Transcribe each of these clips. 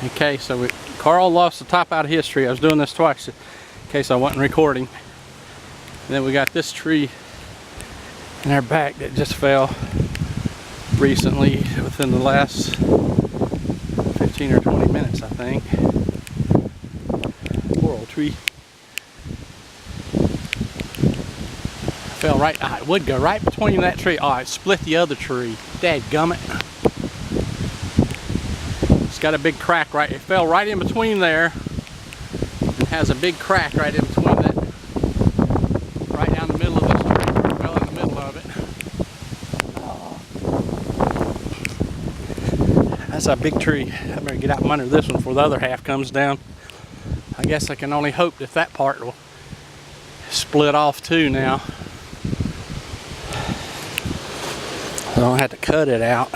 Okay, so Carl lost the top out of his tree. I was doing this twice in case I wasn't recording. And then we got this tree in our back that just fell recently within the last 15 or 20 minutes, I think. Poor old tree. Fell right, it would go right between that tree. Oh, it split the other tree. Dadgummit. It's got a big crack right, it fell right in between there. It has a big crack right in between that, right down the middle of this tree. It fell in the middle of it. That's a big tree. I better get out from under this one before the other half comes down. I guess I can only hope that that part will split off too now. I don't have to cut it out.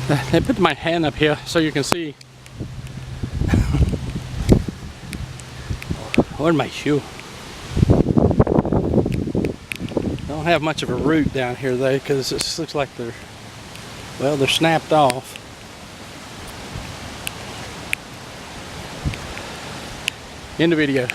I put my hand up here so you can see. Where's my shoe? Don't have much of a root down here though, because it looks like they're snapped off. End of video.